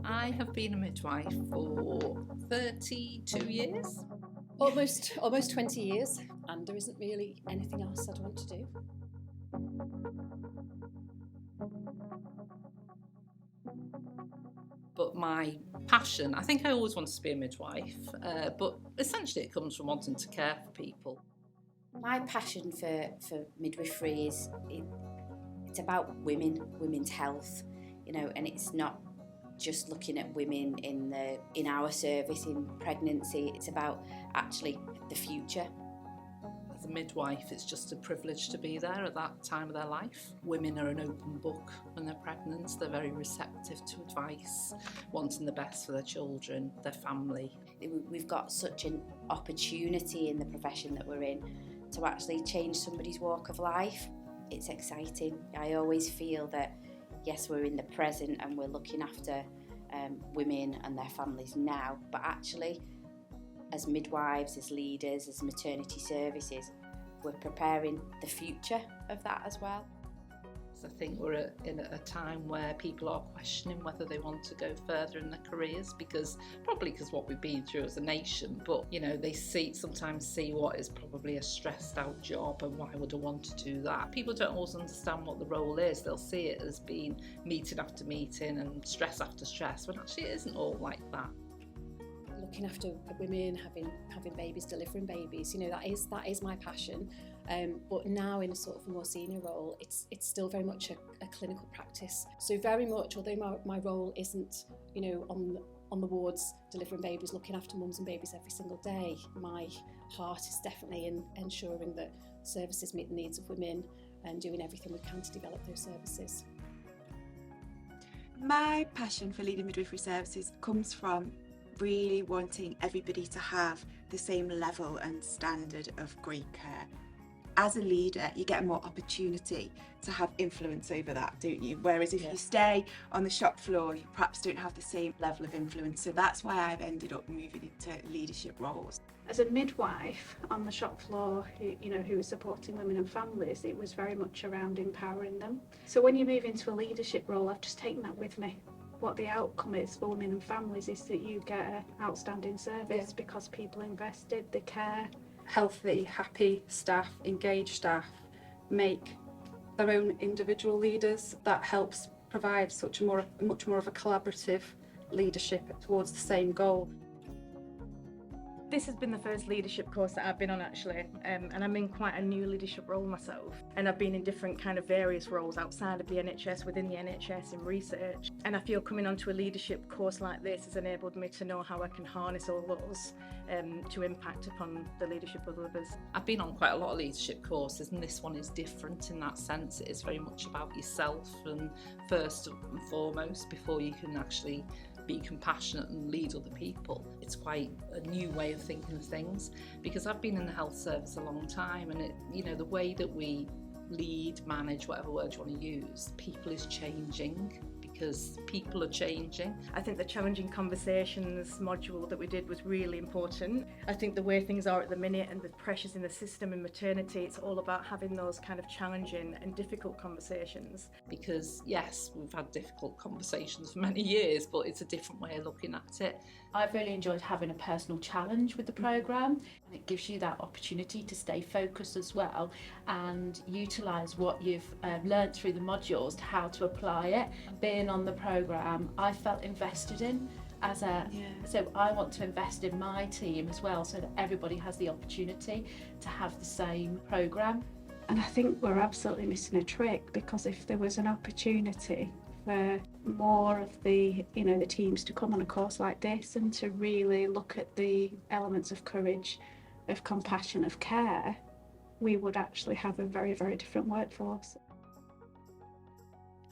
I have been a midwife for 32 years. Almost 20 years, and there isn't really anything else I'd want to do. But my passion, I think I always wanted to be a midwife, but essentially it comes from wanting to care for people. My passion for midwifery is it's about women's health, and it's not just looking at women in our service in pregnancy. It's about actually the future. As a midwife, it's just a privilege to be there at that time of their life. Women are an open book when they're pregnant. They're very receptive to advice, wanting the best for their children, their family. We've got such an opportunity in the profession that we're in to actually change somebody's walk of life. It's exciting. I always feel that, yes, we're in the present and we're looking after women and their families now, but actually, as midwives, as leaders, as maternity services, we're preparing the future of that as well. So I think we're in a time where people are questioning whether they want to go further in their careers, probably because what we've been through as a nation, but they sometimes see what is probably a stressed out job and why would I want to do that. People don't always understand what the role is. They'll see it as being meeting after meeting and stress after stress, when actually it isn't all like that. Looking after women, having babies, delivering babies, that is my passion. But now in a sort of more senior role, it's still very much a clinical practice. So very much, although my role isn't, on the wards delivering babies, looking after mums and babies every single day, my heart is definitely in ensuring that services meet the needs of women and doing everything we can to develop those services. My passion for leading midwifery services comes from really wanting everybody to have the same level and standard of great care. As a leader, you get more opportunity to have influence over that, don't you? Whereas if you stay on the shop floor, you perhaps don't have the same level of influence. So that's why I've ended up moving into leadership roles. As a midwife on the shop floor, who was supporting women and families, it was very much around empowering them. So when you move into a leadership role, I've just taken that with me. What the outcome is for women and families is that you get an outstanding service because people invested, they care. Healthy, happy staff, engaged staff make their own individual leaders. That helps provide much more of a collaborative leadership towards the same goal. This has been the first leadership course that I've been on actually, and I'm in quite a new leadership role myself, and I've been in different kind of various roles outside of the NHS, within the NHS in research, and I feel coming onto a leadership course like this has enabled me to know how I can harness all those to impact upon the leadership of others. I've been on quite a lot of leadership courses, and this one is different in that sense. It is very much about yourself and first and foremost before you can actually be compassionate and lead other people. It's quite a new way of thinking of things, because I've been in the health service a long time, and the way that we lead, manage, whatever word you want to use, people is changing because people are changing. I think the challenging conversations module that we did was really important. I think the way things are at the minute and the pressures in the system in maternity, it's all about having those kind of challenging and difficult conversations. Because yes, we've had difficult conversations for many years, but it's a different way of looking at it. I've really enjoyed having a personal challenge with the programme, and it gives you that opportunity to stay focused as well and utilise what you've learnt through the modules to how to apply it. Being on the programme, I felt invested in so I want to invest in my team as well, so that everybody has the opportunity to have the same programme. And I think we're absolutely missing a trick, because if there was an opportunity for more of the teams to come on a course like this and to really look at the elements of courage, of compassion, of care, we would actually have a very, very different workforce.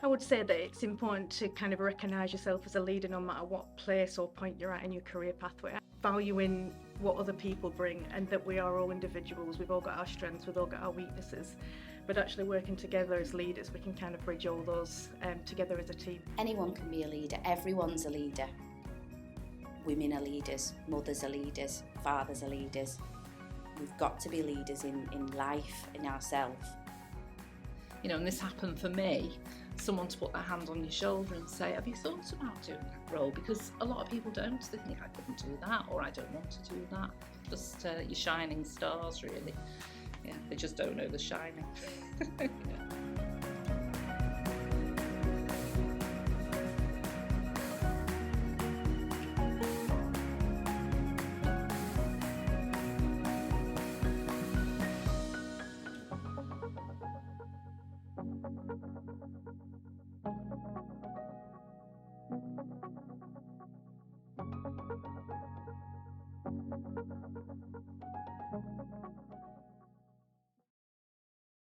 I would say that it's important to kind of recognise yourself as a leader no matter what place or point you're at in your career pathway. Valuing what other people bring, and that we are all individuals, we've all got our strengths, we've all got our weaknesses, but actually working together as leaders, we can kind of bridge all those together as a team. Anyone can be a leader, everyone's a leader. Women are leaders, mothers are leaders, fathers are leaders. We've got to be leaders in life, in ourselves. And this happened for me. someone to put their hand on your shoulder and say, have you thought about doing that role? Because a lot of people don't. They think, I couldn't do that, or I don't want to do that. Just your shining stars, really. Yeah, they just don't know the shining. Yeah.